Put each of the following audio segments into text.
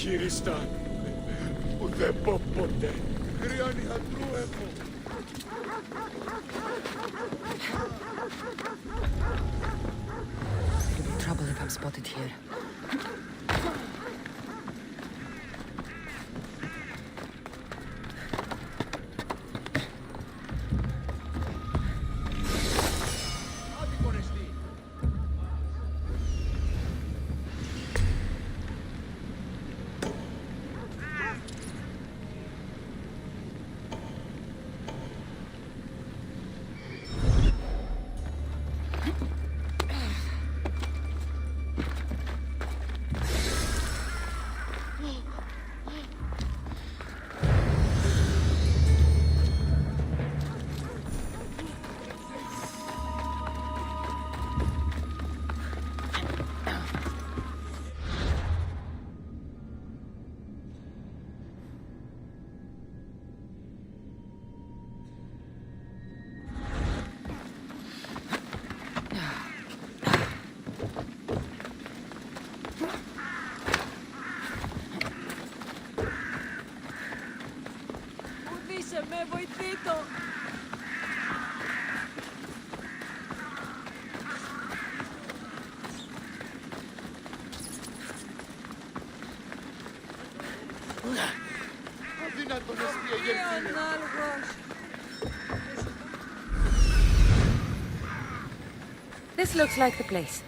Kiristan. Ute poppote. Kriani hatruepo. It'll be trouble if I'm spotted here. Me voy, Tito. This looks like the place.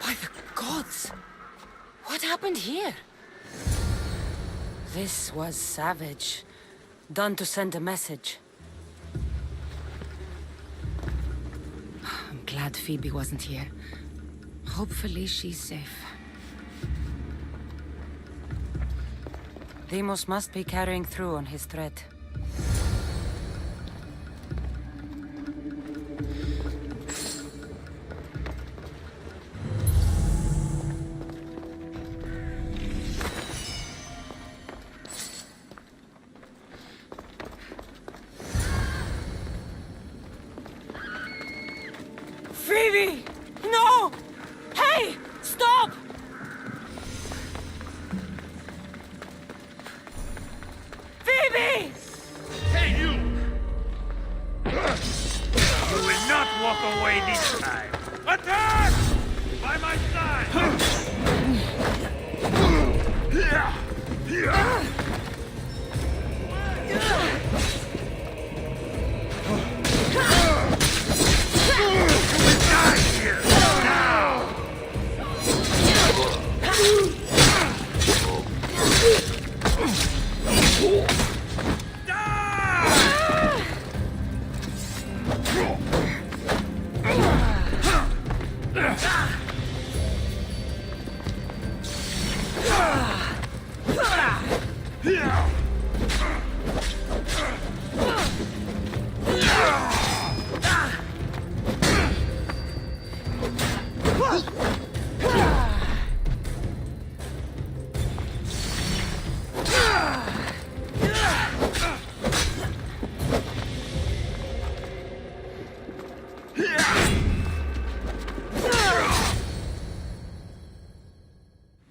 By the gods! What happened here? This was savage. Done to send a message. I'm glad Phoebe wasn't here. Hopefully she's safe. Deimos must be carrying through on his threat. Phoebe! No! Hey! Stop! Phoebe! Hey, you! You will not walk away this time. Attack! By my side!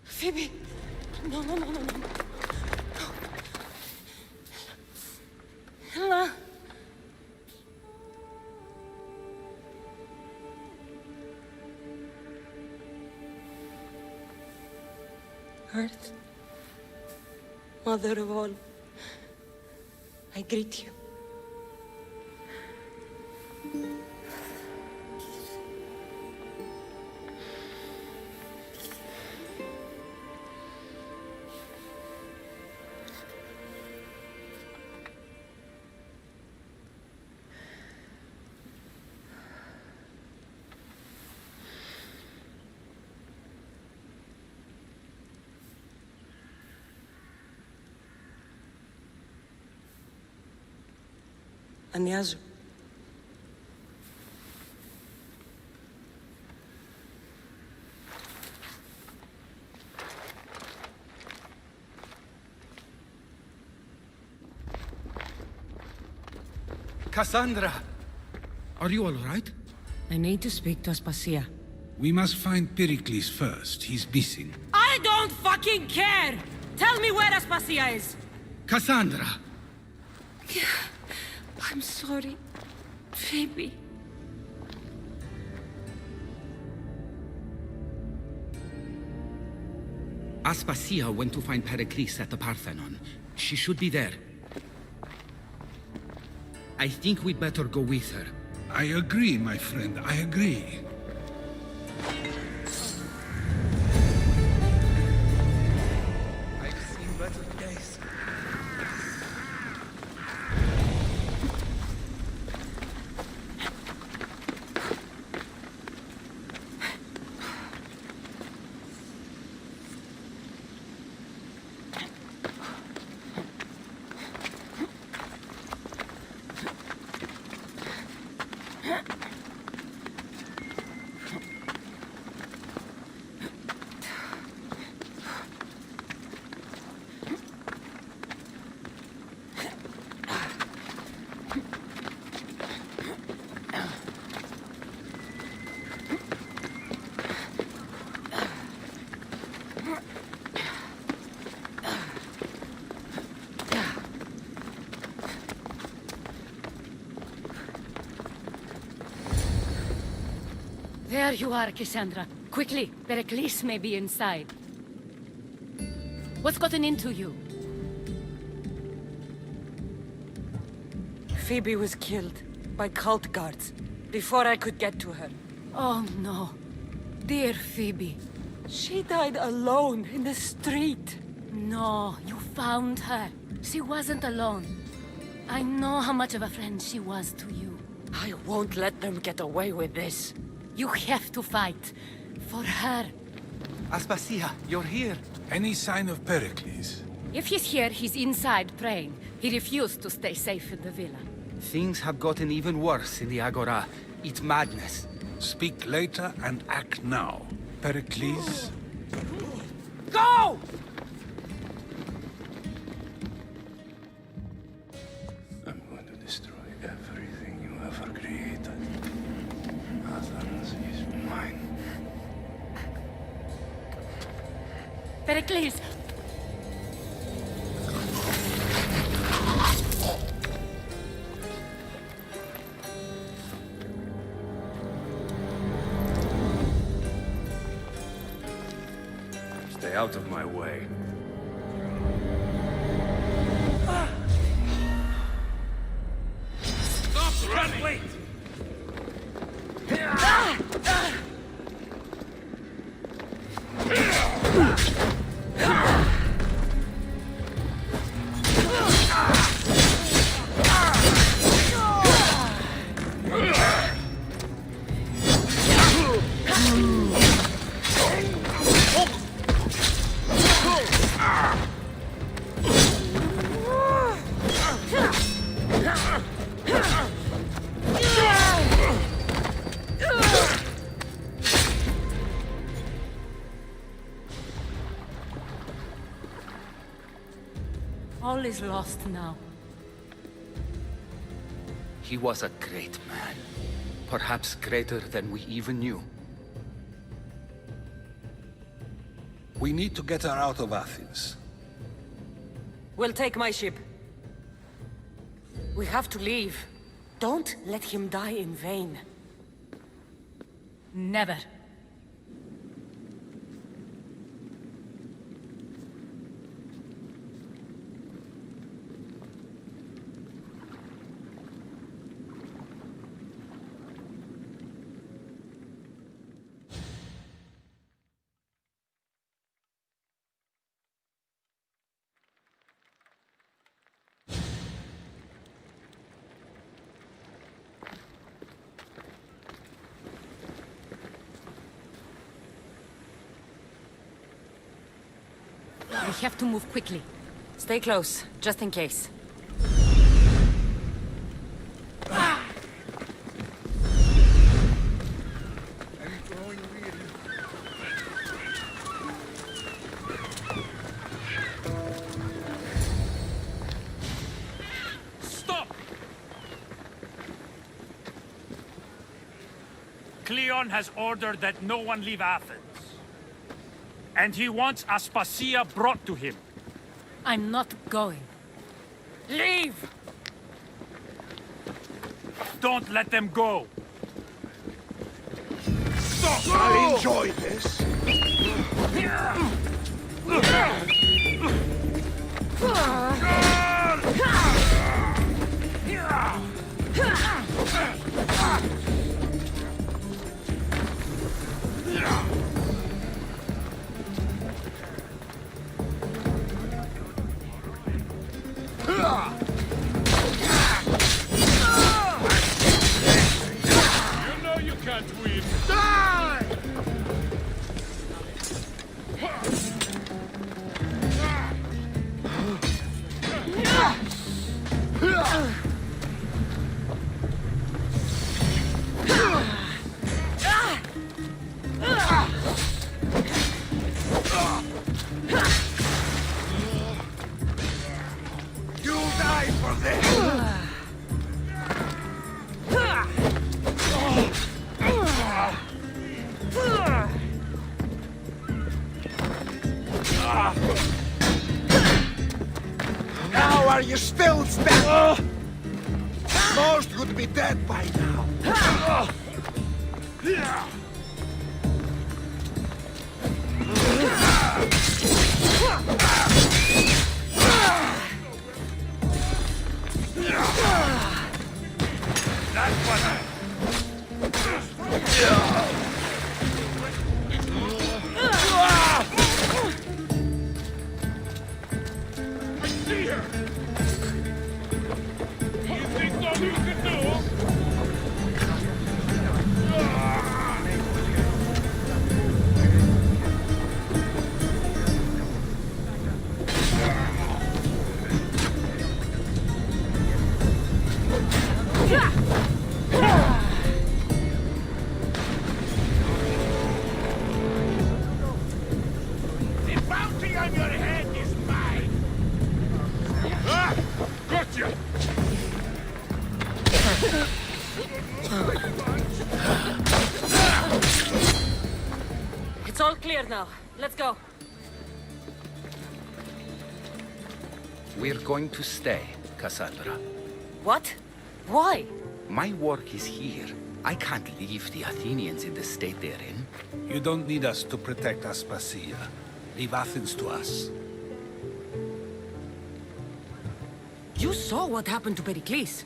Phoebe! No, no, no, no, no. Ella! Earth, Mother of all, I greet you. Aniazu. Cassandra! Are you all right? I need to speak to Aspasia. We must find Pericles first. He's missing. I don't fucking care! Tell me where Aspasia is! Cassandra! I'm sorry, Phoebe. Aspasia went to find Pericles at the Parthenon. She should be there. I think we'd better go with her. I agree, my friend. I agree. I've seen better days. There you are, Cassandra. Quickly, Pericles may be inside. What's gotten into you? Phoebe was killed by cult guards before I could get to her. Oh no. Dear Phoebe. She died alone in the street. No, you found her. She wasn't alone. I know how much of a friend she was to you. I won't let them get away with this. You have to fight. For her. Aspasia, you're here. Any sign of Pericles? If he's here, he's inside praying. He refused to stay safe in the villa. Things have gotten even worse in the Agora. It's madness. Speak later and act now. Pericles? Go! I'm going to destroy everything you ever created. Athens is mine. Pericles! Stay out of my way. Stop running! Wait! All is lost now. He was a great man. Perhaps greater than we even knew. We need to get her out of Athens. We'll take my ship. We have to leave. Don't let him die in vain. Never. We have to move quickly. Stay close, just in case. Cleon has ordered that no one leave Athens. And he wants Aspasia brought to him. I'm not going. Leave! Don't let them go! Stop! I'll enjoy this. You know you can't win. Die! You'll die for this! How are you still standing? Most would be dead by now. That's what... I see her! You think all you can do? The bounty on your head is mine! Ah! Gotcha! It's all clear now. Let's go. We're going to stay, Cassandra. What? Why? My work is here. I can't leave the Athenians in the state they're in. You don't need us to protect Aspasia. Leave Athens to us. You saw what happened to Pericles.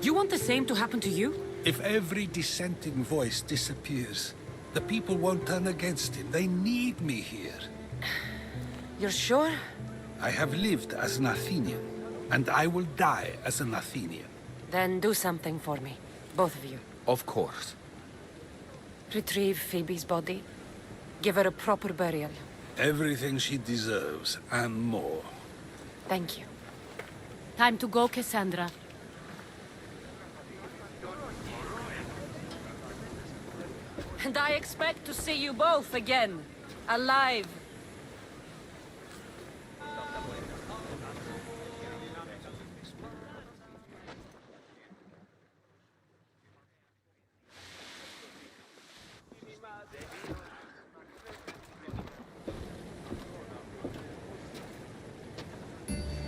You want the same to happen to you? If every dissenting voice disappears, the people won't turn against him. They need me here. You're sure? I have lived as an Athenian, and I will die as an Athenian. Then do something for me. Both of you. Of course. Retrieve Phoebe's body. Give her a proper burial. Everything she deserves, and more. Thank you. Time to go, Cassandra. And I expect to see you both again. Alive.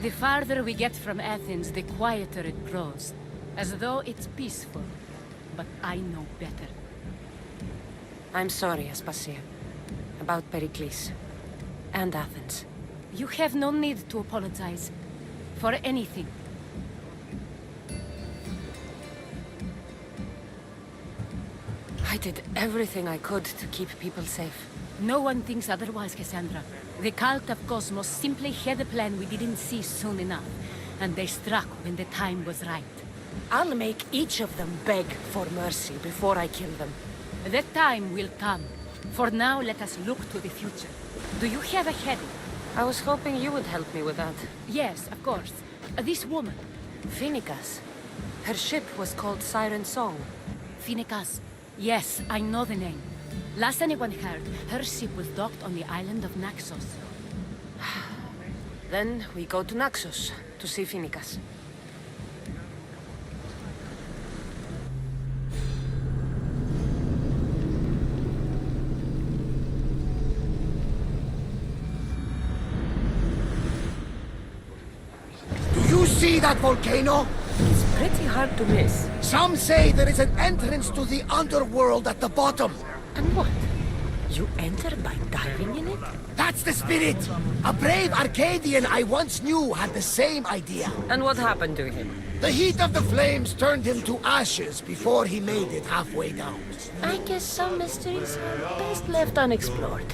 The farther we get from Athens, the quieter it grows. As though it's peaceful. But I know better. I'm sorry, Aspasia. About Pericles. And Athens. You have no need to apologize. For anything. I did everything I could to keep people safe. No one thinks otherwise, Cassandra. The cult of Cosmos simply had a plan we didn't see soon enough. And they struck when the time was right. I'll make each of them beg for mercy before I kill them. That time will come. For now, let us look to the future. Do you have a headache? I was hoping you would help me with that. Yes, of course. This woman, Phoenicas. Her ship was called Siren Song. Phoenicas. Yes, I know the name. Last anyone heard, her ship was docked on the island of Naxos. Then we go to Naxos to see Phoenicas. that volcano? It's pretty hard to miss. Some say there is an entrance to the underworld at the bottom. And what? You entered by diving in it? That's the spirit! A brave Arcadian I once knew had the same idea. And what happened to him? The heat of the flames turned him to ashes before he made it halfway down. I guess some mysteries are best left unexplored.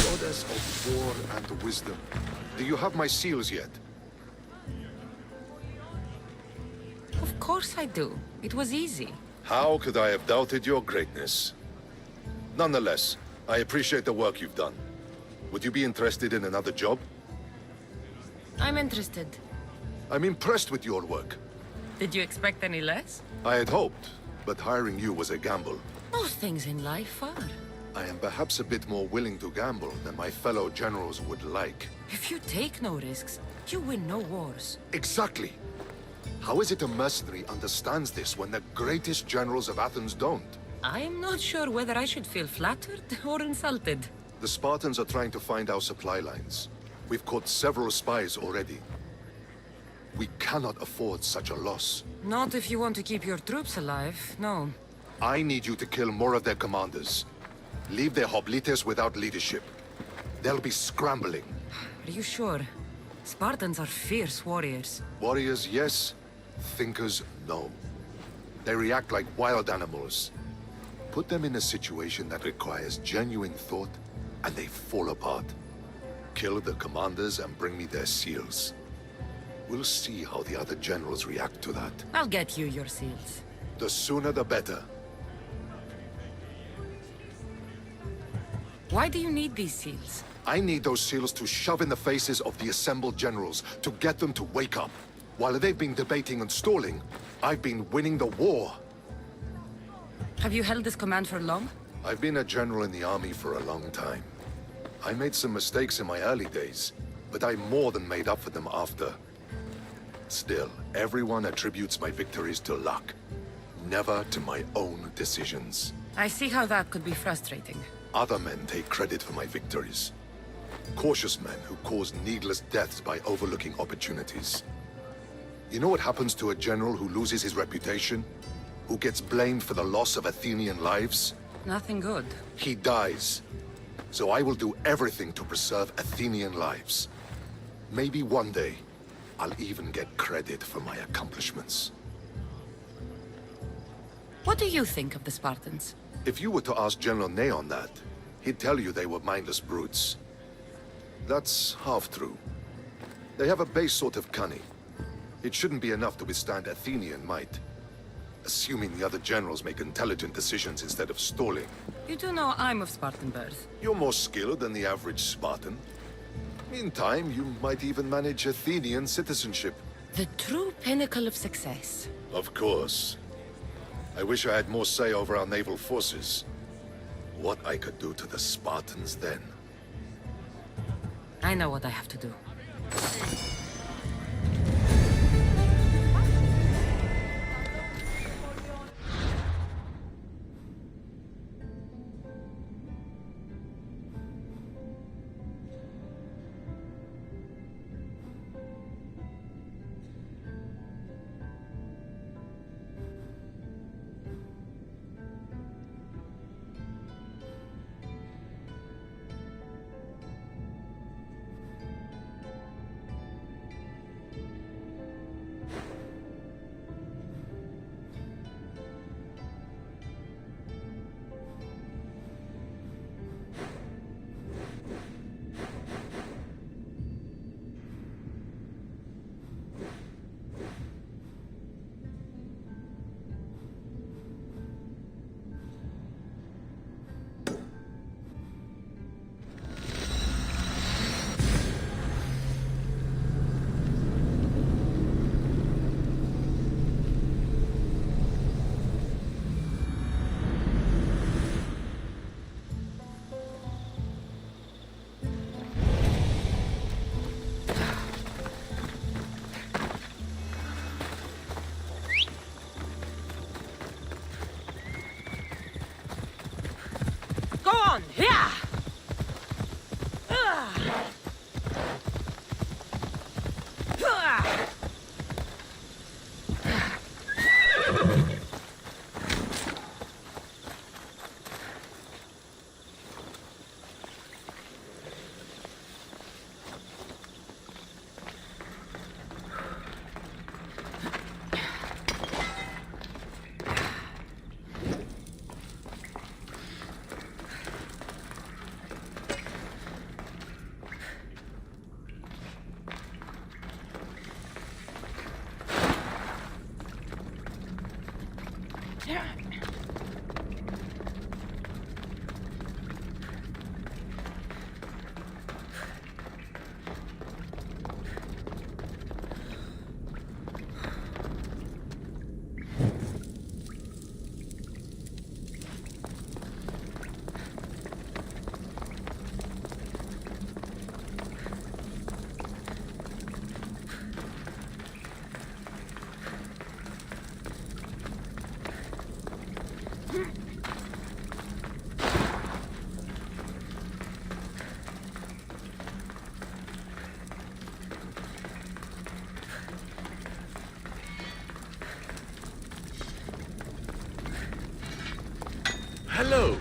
Goddess of war and wisdom. Do you have my seals yet? Of course I do. It was easy. How could I have doubted your greatness? Nonetheless, I appreciate the work you've done. Would you be interested in another job? I'm interested. I'm impressed with your work. Did you expect any less? I had hoped, but hiring you was a gamble. Most things in life are. I am perhaps a bit more willing to gamble than my fellow generals would like. If you take no risks, you win no wars. Exactly. How is it a mercenary understands this when the greatest generals of Athens don't? I'm not sure whether I should feel flattered or insulted. The Spartans are trying to find our supply lines. We've caught several spies already. We cannot afford such a loss. Not if you want to keep your troops alive, no. I need you to kill more of their commanders. Leave their hoplites without leadership. They'll be scrambling. Are you sure? Spartans are fierce warriors. Warriors, yes. Thinkers, no. They react like wild animals. Put them in a situation that requires genuine thought, and they fall apart. Kill the commanders and bring me their seals. We'll see how the other generals react to that. I'll get you your seals. The sooner the better. Why do you need these seals? I need those seals to shove in the faces of the assembled generals, to get them to wake up. While they've been debating and stalling, I've been winning the war. Have you held this command for long? I've been a general in the army for a long time. I made some mistakes in my early days, but I more than made up for them after. Still, everyone attributes my victories to luck, never to my own decisions. I see how that could be frustrating. Other men take credit for my victories. Cautious men who cause needless deaths by overlooking opportunities. You know what happens to a general who loses his reputation? Who gets blamed for the loss of Athenian lives? Nothing good. He dies. So I will do everything to preserve Athenian lives. Maybe one day, I'll even get credit for my accomplishments. What do you think of the Spartans? If you were to ask General Neon that, he'd tell you they were mindless brutes. That's half true. They have a base sort of cunning. It shouldn't be enough to withstand Athenian might. Assuming the other generals make intelligent decisions instead of stalling. You do know I'm of Spartan birth. You're more skilled than the average Spartan. In time, you might even manage Athenian citizenship. The true pinnacle of success. Of course. I wish I had more say over our naval forces. What I could do to the Spartans then. I know what I have to do. on! Yeah! Hello.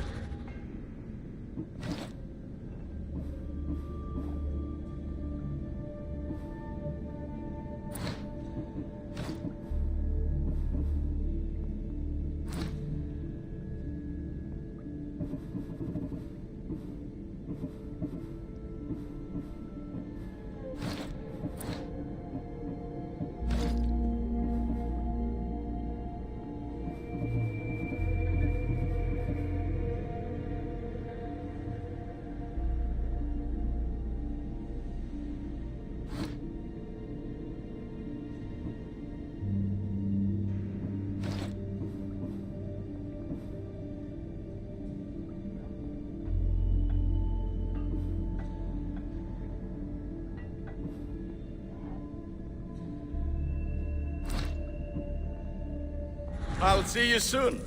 I'll see you soon.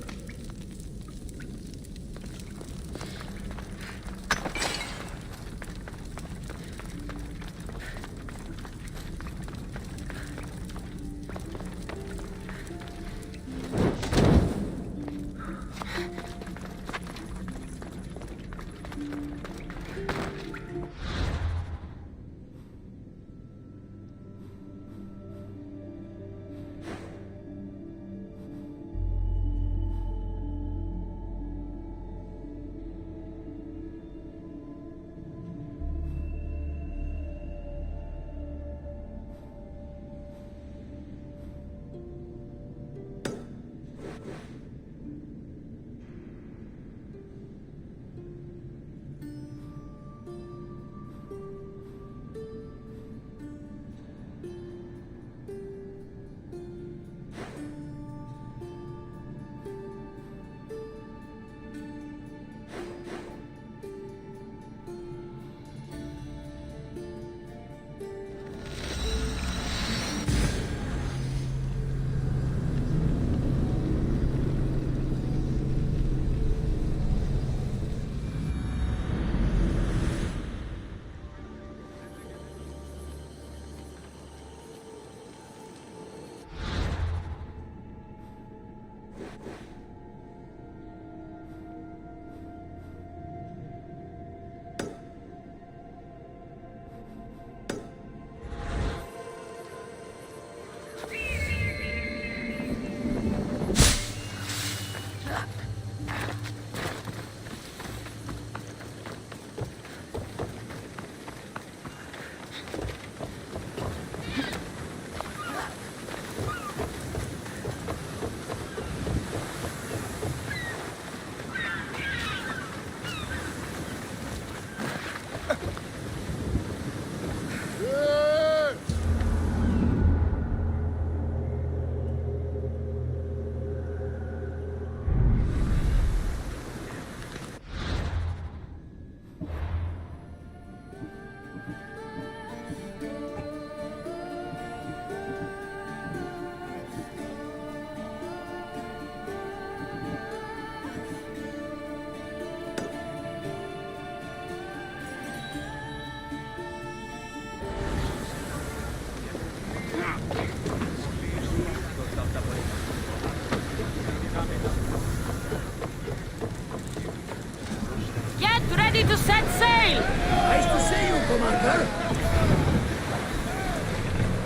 Cassandra!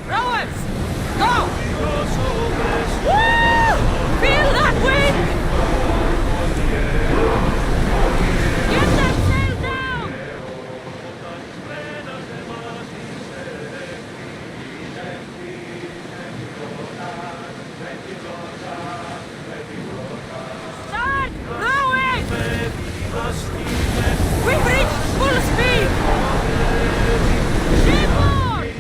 Rowers! Go! Woo! Feel that wind! Get that sail down! Start rowing! We've reached full speed! Shipboard!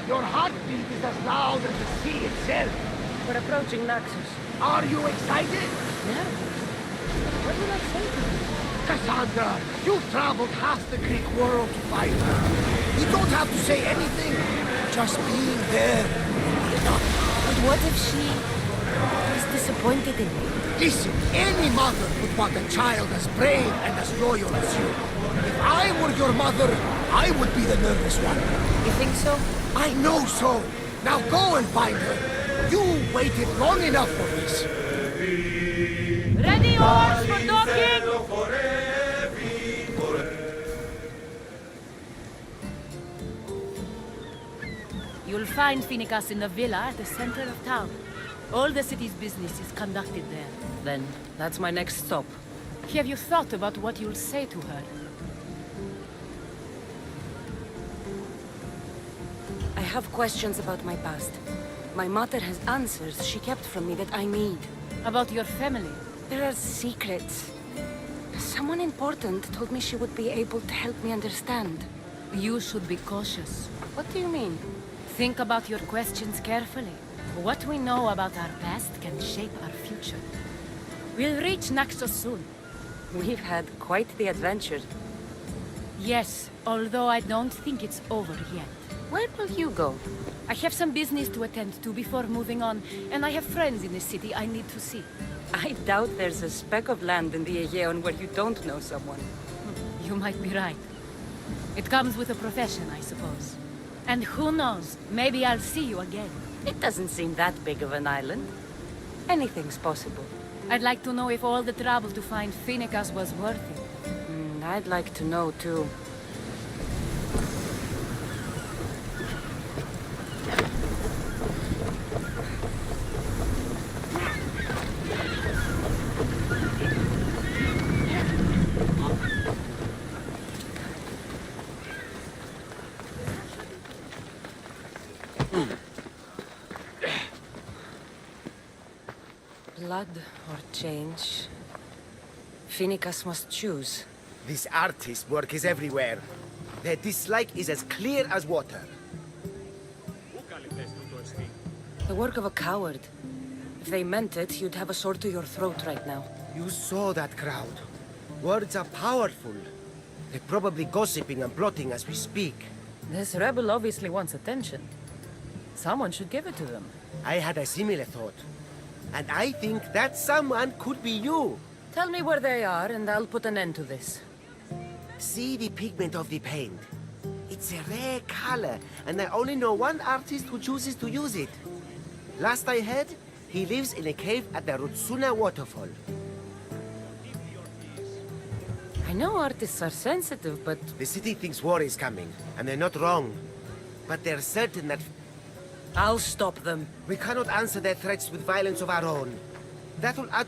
Your heartbeat is as loud as the sea itself. We're approaching Naxos. Are you excited? Nervous? What will I say to him? Cassandra, you've traveled half the Greek world to find her. You don't have to say anything. Just being there will be enough. But what if she is disappointed in me? Listen, any mother would want a child as brave and as loyal as you. If I were your mother, I would be the nervous one. You think so? I know so. Now go and find her. You waited long enough for this. Ready oars for docking! You'll find Phoenicas in the villa at the center of town. All the city's business is conducted there. Then, that's my next stop. Have you thought about what you'll say to her? I have questions about my past. My mother has answers she kept from me that I need. About your family? There are secrets. Someone important told me she would be able to help me understand. You should be cautious. What do you mean? Think about your questions carefully. What we know about our past can shape our future. We'll reach Naxos soon. We've had quite the adventure. Yes, although I don't think it's over yet. Where will you go? I have some business to attend to before moving on, and I have friends in the city I need to see. I doubt there's a speck of land in the Aegean where you don't know someone. You might be right. It comes with a profession, I suppose. And who knows, maybe I'll see you again. It doesn't seem that big of an island. Anything's possible. I'd like to know if all the trouble to find Phoenicas was worth it. I'd like to know, too. Blood or change? Phoenicas must choose. This artist's work is everywhere. Their dislike is as clear as water. The work of a coward. If they meant it, you'd have a sword to your throat right now. You saw that crowd. Words are powerful. They're probably gossiping and plotting as we speak. This rebel obviously wants attention. Someone should give it to them. I had a similar thought. And I think that someone could be you. Tell me where they are, and I'll put an end to this. See the pigment of the paint. It's a rare color, and I only know one artist who chooses to use it. Last I heard, he lives in a cave at the Rutsuna waterfall. I know artists are sensitive, but The city thinks war is coming, and they're not wrong. But they're certain that I'll stop them. we cannot answer their threats with violence of our own. That will add...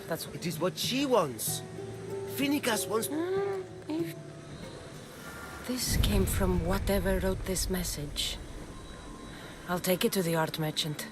That's It is what she wants. Phoenicas wants... If this came from whatever wrote this message, I'll take it to the art merchant.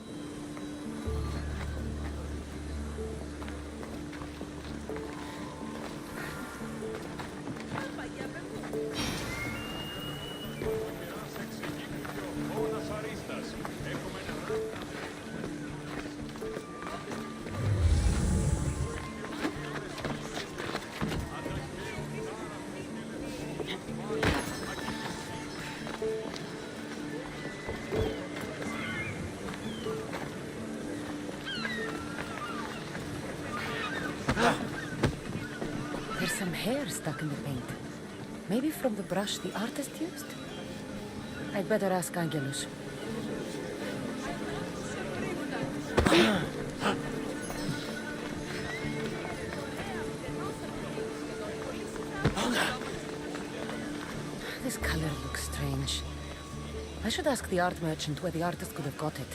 hair stuck in the paint. Maybe from the brush the artist used? I'd better ask Angelus. This color looks strange. I should ask the art merchant where the artist could have got it.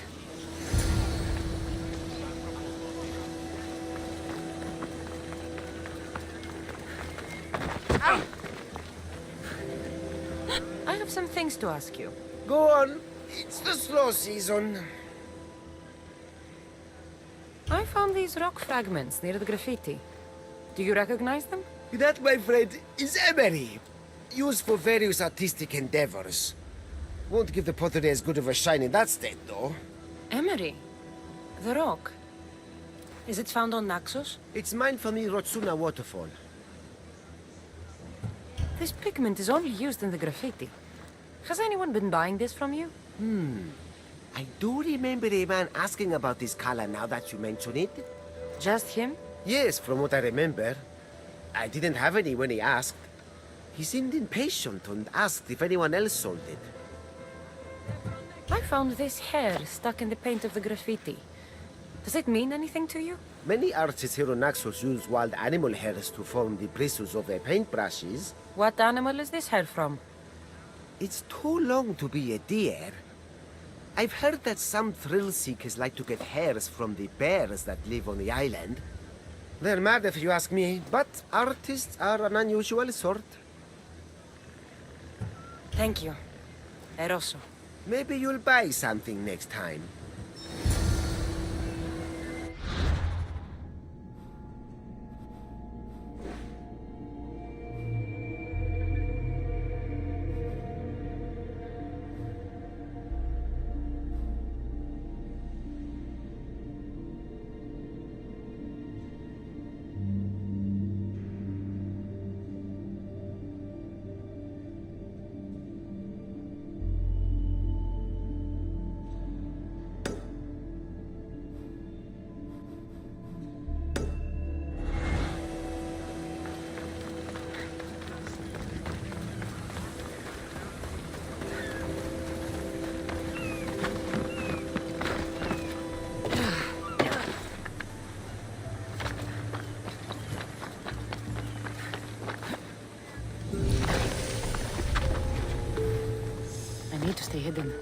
I have some things to ask you. Go on. It's the slow season. I found these rock fragments near the graffiti. Do you recognize them? That, my friend, is emery. Used for various artistic endeavors. Won't give the pottery as good of a shine in that state, though. Emery? The rock? Is it found on Naxos? It's mined from the Rotsuna waterfall. This pigment is only used in the graffiti. Has anyone been buying this from you? I do remember a man asking about this color now that you mention it. Just him? Yes, from what I remember. I didn't have any when he asked. He seemed impatient and asked if anyone else sold it. I found this hair stuck in the paint of the graffiti. Does it mean anything to you? Many artists here on Naxos use wild animal hairs to form the bristles of their paintbrushes. What animal is this hair from? It's too long to be a deer. I've heard that some thrill seekers like to get hairs from the bears that live on the island. They're mad if you ask me, but artists are an unusual sort. Thank you. Eroso. Maybe you'll buy something next time. I need to stay hidden.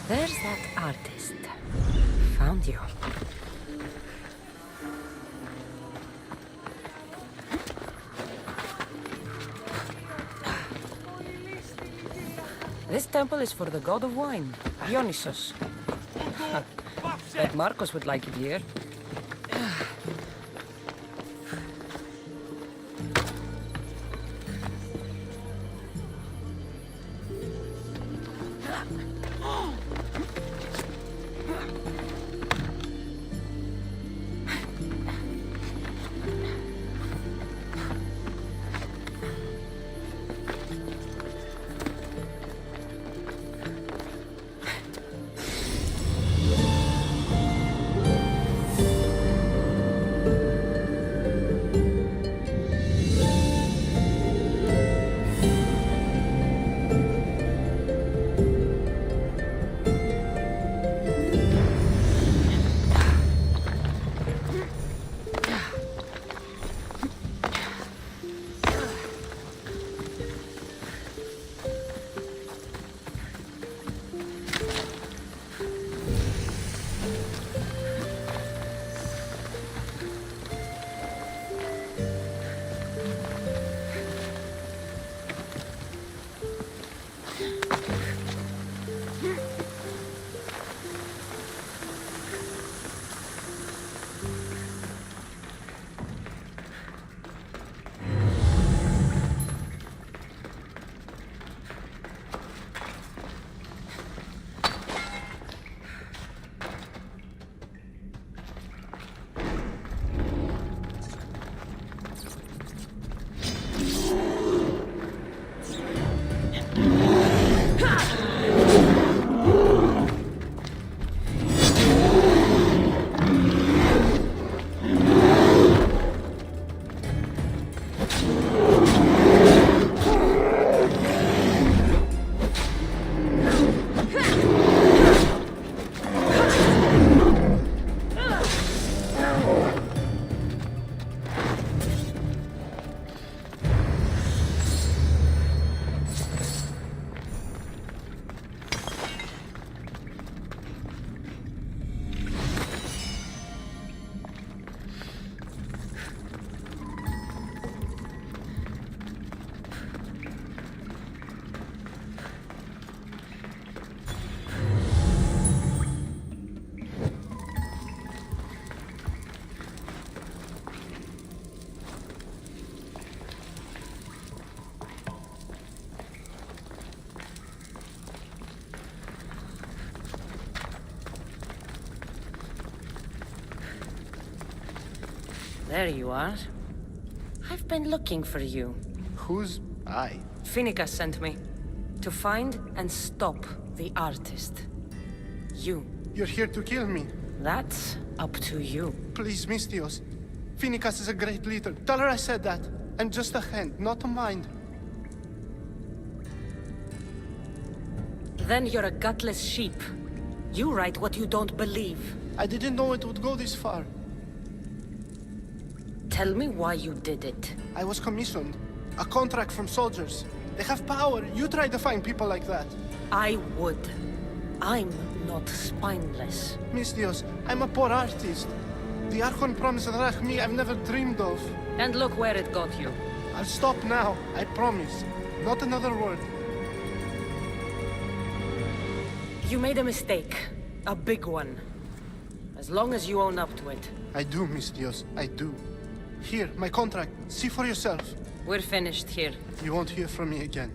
There's that artist. Found you. This temple is for the god of wine, Dionysos. Bet Marcos would like it here. There you are. I've been looking for you. Who's I? Finica sent me. To find and stop the artist. You. You're here to kill me. That's up to you. Please, Mistios. Finicas is a great leader. Tell her I said that. I'm just a hand, not a mind. Then you're a gutless sheep. You write what you don't believe. I didn't know it would go this far. Tell me why you did it. I was commissioned. A contract from soldiers. They have power. You try to find people like that. I would. I'm not spineless. Mistios, I'm a poor artist. The Archon promised Rach me I've never dreamed of. And look where it got you. I'll stop now, I promise. Not another word. You made a mistake. A big one. As long as you own up to it. I do, Mistios, I do. Here, my contract. See for yourself. We're finished here. You won't hear from me again.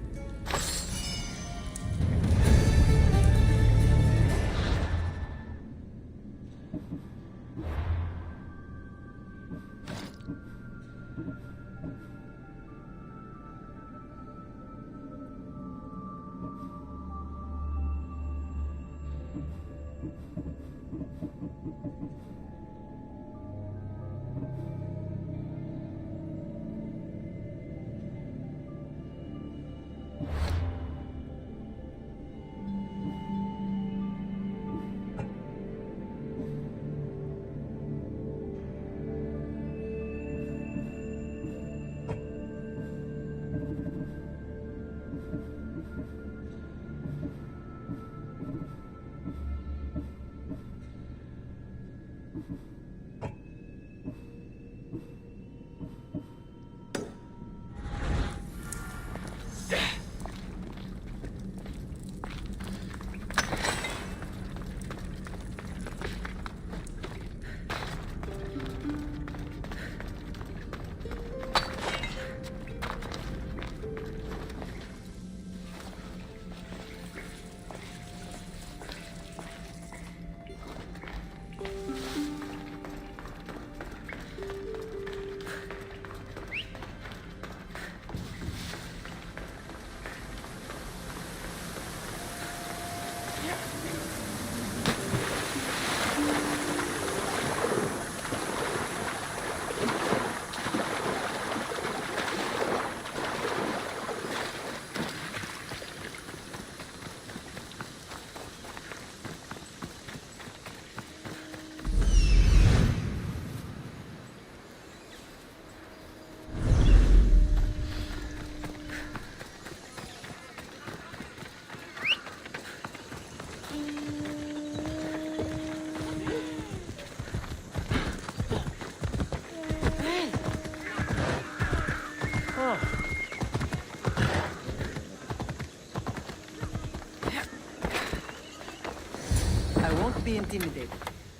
Be intimidated.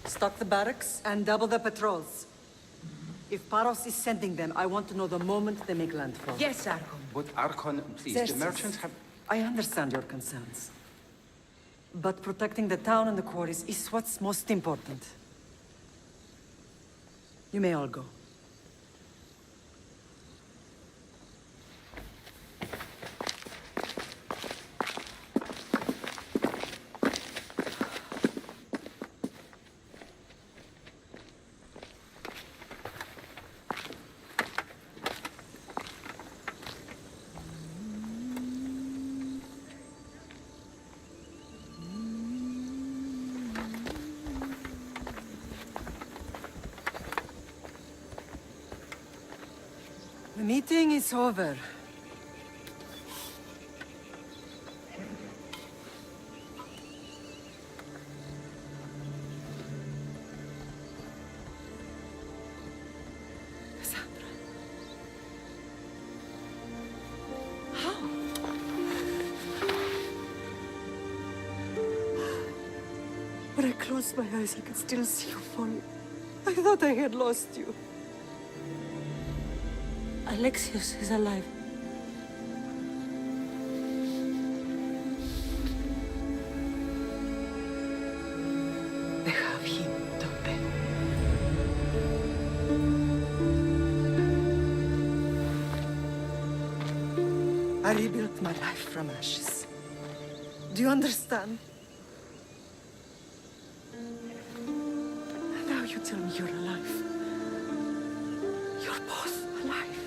Stock the barracks and double the patrols. If Paros is sending them, I want to know the moment they make landfall. Yes, Archon. But Archon, please, Xerxes, the merchants have... I understand your concerns. But protecting the town and the quarries is what's most important. You may all go. The meeting is over. Cassandra. How? When I closed my eyes, I could still see you falling. I thought I had lost you. Alexios is alive. They have him, don't they? I rebuilt my life from ashes. Do you understand? And now you tell me you're alive. You're both alive.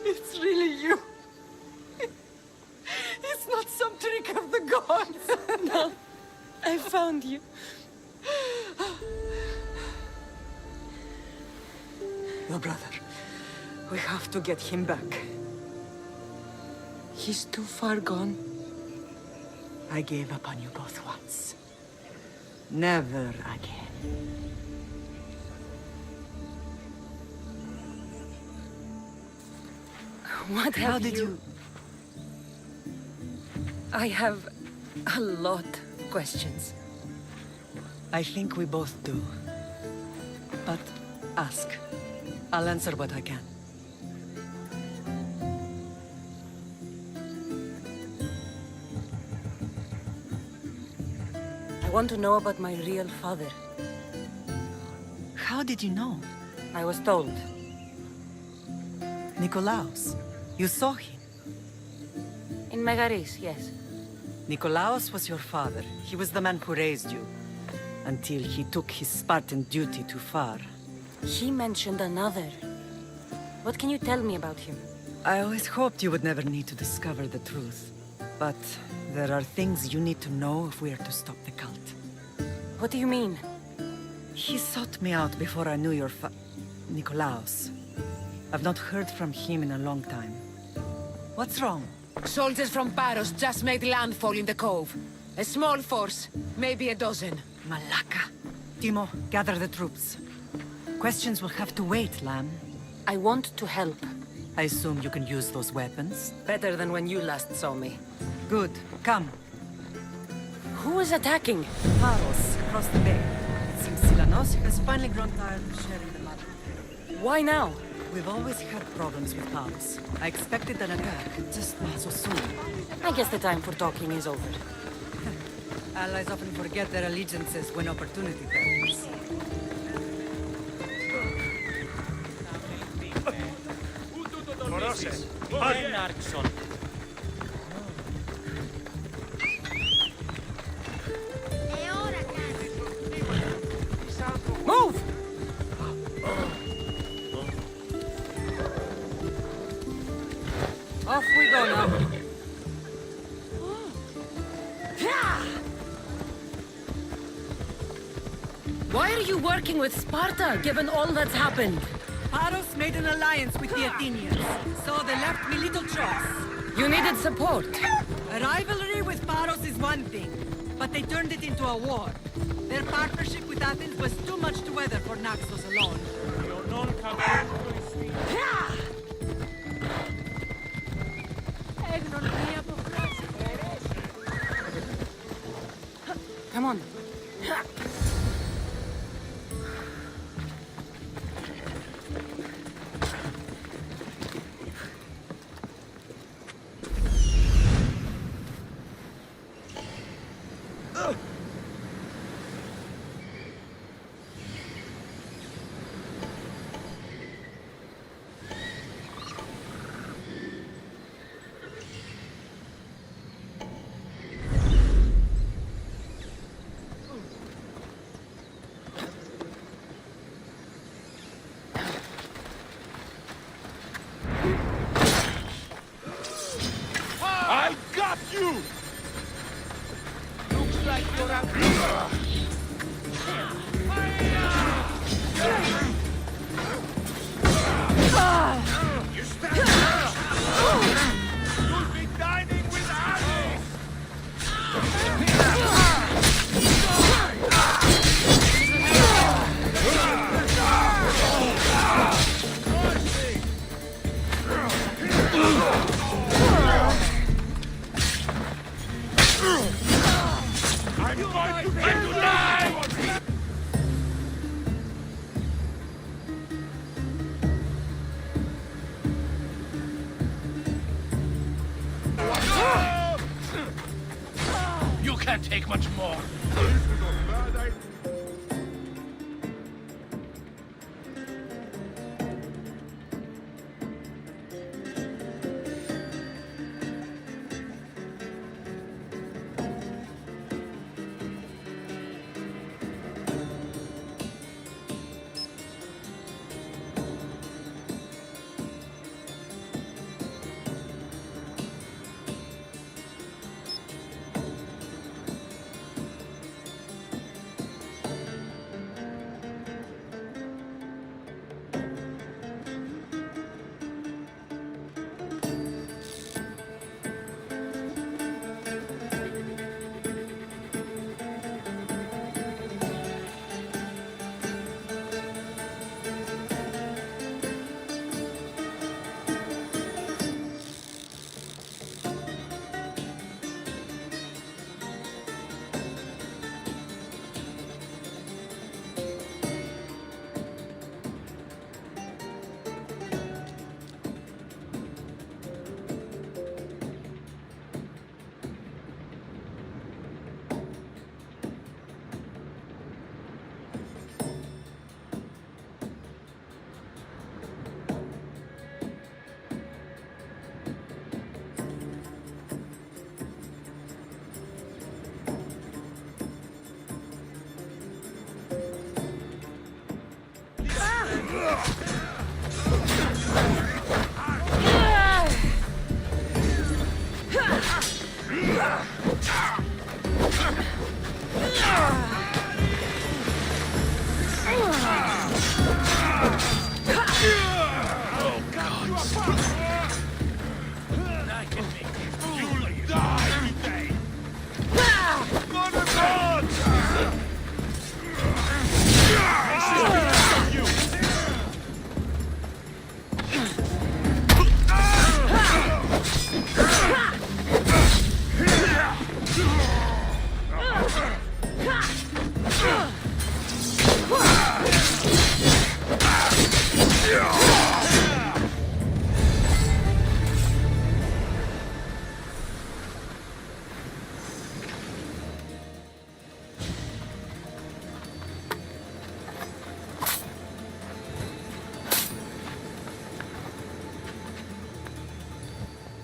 It's really you. It's not some trick of the gods. No, I found you. Your brother. We have to get him back. He's too far gone. I gave up on you both once. Never again. What How have did you... I have a lot of questions. I think we both do. But ask. I'll answer what I can. I want to know about my real father. How did you know? I was told. Nikolaos. You saw him. In Megaris, yes. Nikolaos was your father. He was the man who raised you. Until he took his Spartan duty too far. He mentioned another. What can you tell me about him? I always hoped you would never need to discover the truth. But there are things you need to know if we are to stop the cult. What do you mean? He sought me out before I knew your Nikolaos. I've not heard from him in a long time. What's wrong? Soldiers from Paros just made landfall in the cove. A small force, maybe a dozen. Malaka. Timo, gather the troops. Questions will have to wait, Lamb. I want to help. I assume you can use those weapons? Better than when you last saw me. Good. Come. Who is attacking? Paros, across the bay. It seems Silanos has finally grown tired of sharing the mud. Why now? We've always had problems with Paros. I expected an attack, just not so soon. I guess the time for talking is over. Allies often forget their allegiances when opportunity comes. Move! Off we go now. Why are you working with Sparta, given all that's happened? Paros made an alliance with the Athenians, so they left me little choice. You needed support. A rivalry with Paros is one thing, but they turned it into a war. Their partnership with Athens was too much to weather for Naxos alone. Come on. I got you! Looks like you're out. You stand up! You'll be dining with us! I'm going to get you alive! You can't take much more.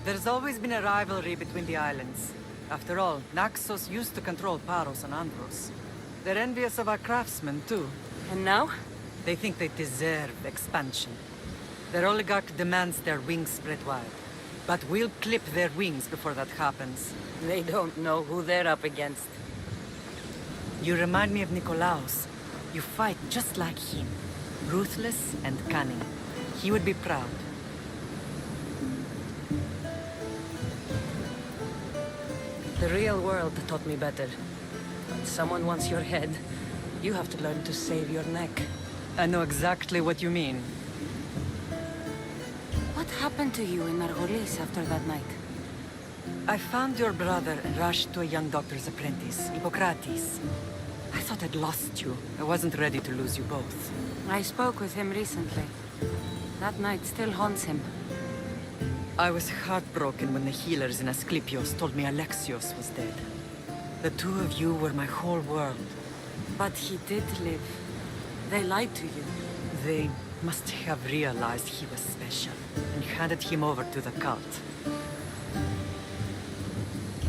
There's always been a rivalry between the islands. After all, Naxos used to control Paros and Andros. They're envious of our craftsmen, too. And now? They think they deserve expansion. Their oligarch demands their wings spread wide. But we'll clip their wings before that happens. They don't know who they're up against. You remind me of Nikolaos. You fight just like him. Ruthless and cunning. He would be proud. The real world taught me better. When someone wants your head, you have to learn to save your neck. I know exactly what you mean. What happened to you in Nargolis after that night? I found your brother and rushed to a young doctor's apprentice, Hippocrates. I thought I'd lost you. I wasn't ready to lose you both. I spoke with him recently. That night still haunts him. I was heartbroken when the healers in Asclepios told me Alexios was dead. The two of you were my whole world. But he did live. They lied to you. They must have realized he was special and handed him over to the cult.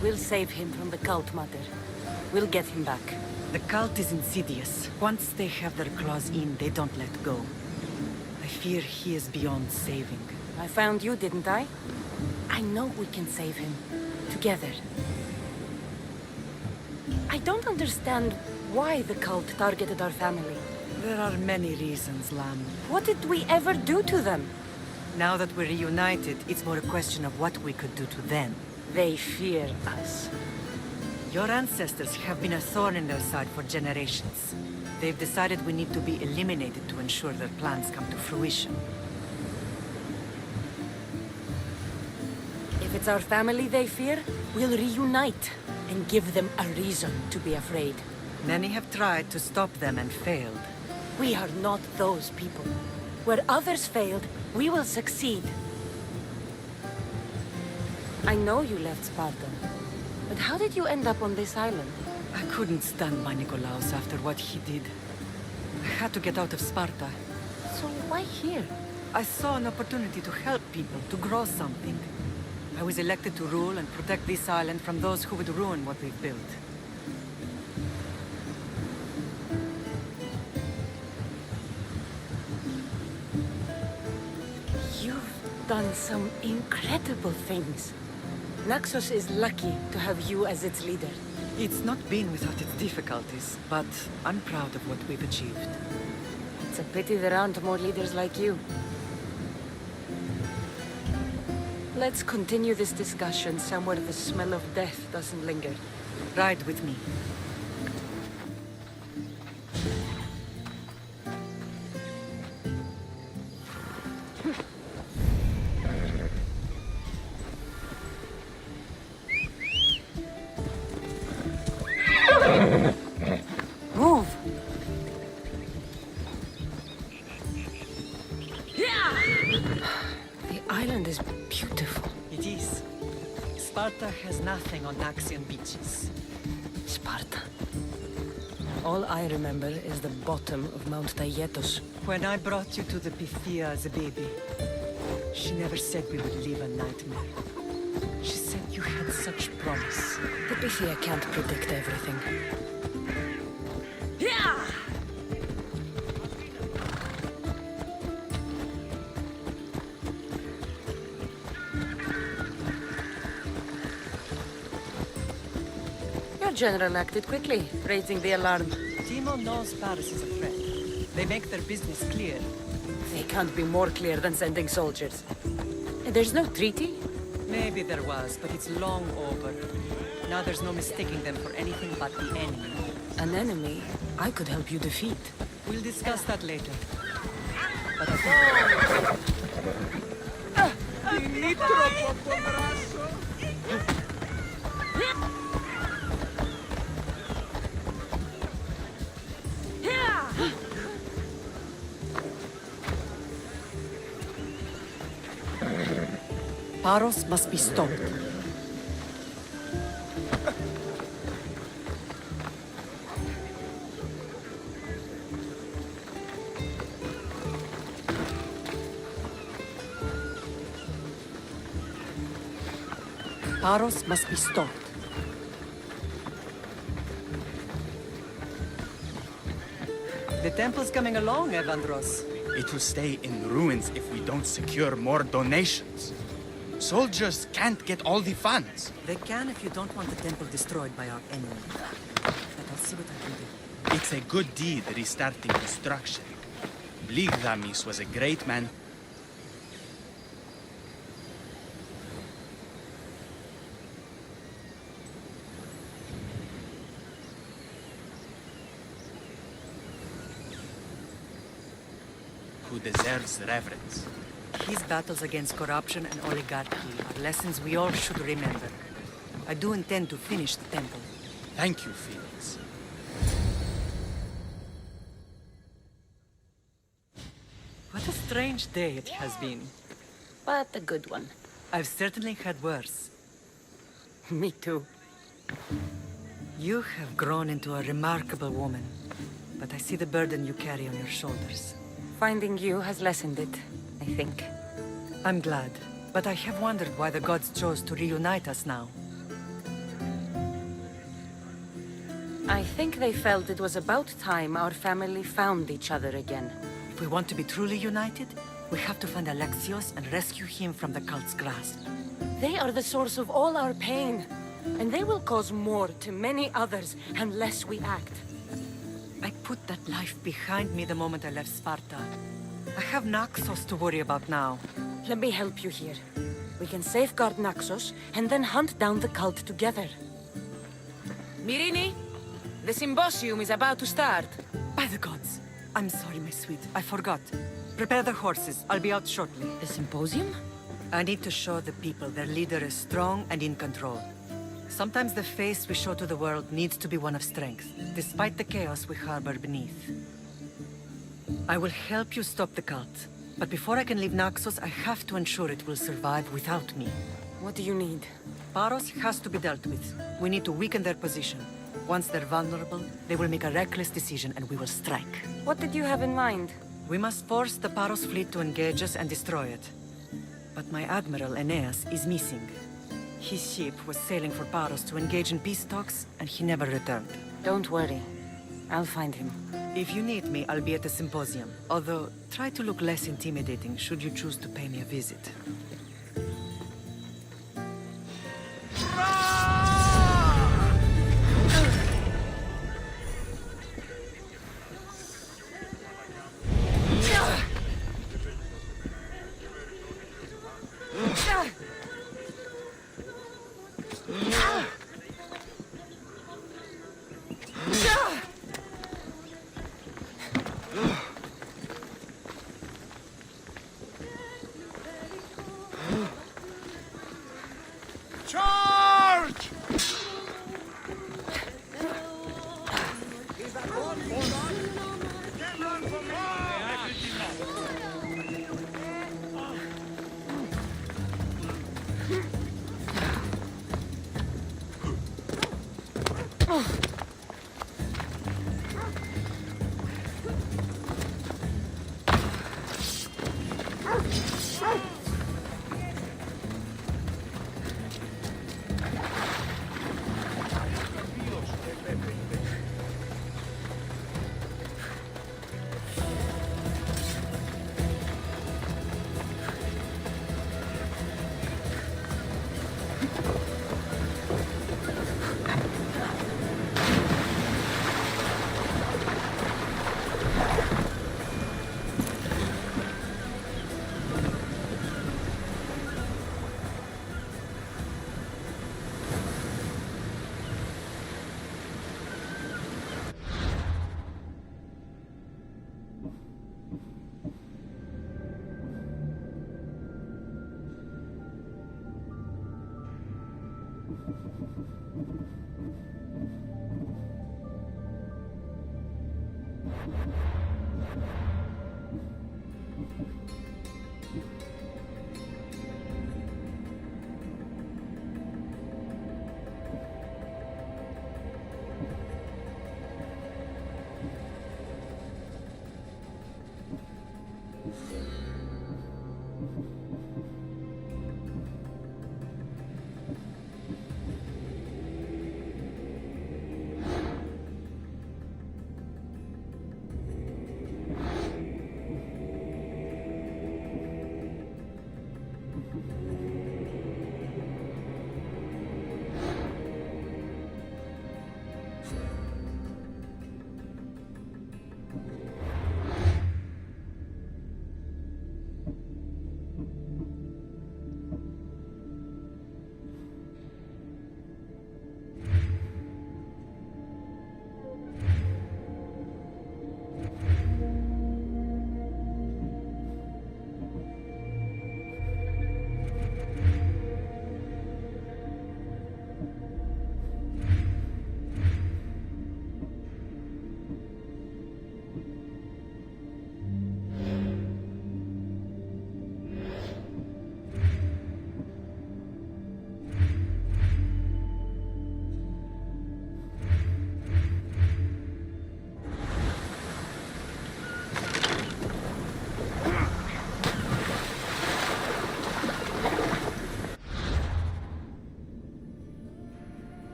We'll save him from the cult, Mother. We'll get him back. The cult is insidious. Once they have their claws in, they don't let go. I fear he is beyond saving. I found you, didn't I? I know we can save him. Together. I don't understand why the cult targeted our family. There are many reasons, Lamb. What did we ever do to them? Now that we're reunited, it's more a question of what we could do to them. They fear us. Your ancestors have been a thorn in their side for generations. They've decided we need to be eliminated to ensure their plans come to fruition. If it's our family they fear, we'll reunite and give them a reason to be afraid. Many have tried to stop them and failed. We are not those people. Where others failed, we will succeed. I know you left Sparta, but how did you end up on this island? I couldn't stand by Nikolaos after what he did. I had to get out of Sparta. So why here? I saw an opportunity to help people, to grow something. I was elected to rule and protect this island from those who would ruin what we've built. You've done some incredible things. Naxos is lucky to have you as its leader. It's not been without its difficulties, but I'm proud of what we've achieved. It's a pity there aren't more leaders like you. Let's continue this discussion somewhere the smell of death doesn't linger. Ride with me. Move! The island is beautiful. It is. Sparta has nothing on Naxian beaches. Sparta. All I remember is the bottom of Mount Taygetos. When I brought you to the Pythia as a baby, she never said we would live a nightmare. She said you had such promise. The Pythia can't predict everything. Our general acted quickly, raising the alarm. Timo knows Paris is a threat. They make their business clear. They can't be more clear than sending soldiers. There's no treaty? Maybe there was, but it's long over. Now there's no mistaking them for anything but the enemy. An enemy I could help you defeat. We'll discuss that later. But I think... Paros must be stopped. Paros must be stopped. The temple's coming along, Evandros. It will stay in ruins if we don't secure more donations. Soldiers can't get all the funds. They can if you don't want the temple destroyed by our enemy. But I'll see what I can do. It's a good deed restarting construction. Ligdamis was a great man. Who deserves reverence. His battles against corruption and oligarchy are lessons we all should remember. I do intend to finish the temple. Thank you, Felix. What a strange day it has been. But a good one. I've certainly had worse. Me too. You have grown into a remarkable woman, but I see the burden you carry on your shoulders. Finding you has lessened it, I think. I'm glad, but I have wondered why the gods chose to reunite us now. I think they felt it was about time our family found each other again. If we want to be truly united, we have to find Alexios and rescue him from the cult's grasp. They are the source of all our pain, and they will cause more to many others unless we act. I put that life behind me the moment I left Sparta. I have Naxos to worry about now. Let me help you here. We can safeguard Naxos and then hunt down the cult together. Mirini, the symposium is about to start. By the gods! I'm sorry, my sweet. I forgot. Prepare the horses. I'll be out shortly. The symposium? I need to show the people their leader is strong and in control. Sometimes the face we show to the world needs to be one of strength, despite the chaos we harbor beneath. I will help you stop the cult, but before I can leave Naxos, I have to ensure it will survive without me. What do you need? Paros has to be dealt with. We need to weaken their position. Once they're vulnerable, they will make a reckless decision and we will strike. What did you have in mind? We must force the Paros fleet to engage us and destroy it. But my admiral, Aeneas, is missing. His ship was sailing for Paros to engage in peace talks, and he never returned. Don't worry. I'll find him. If you need me, I'll be at the symposium. Although, try to look less intimidating should you choose to pay me a visit.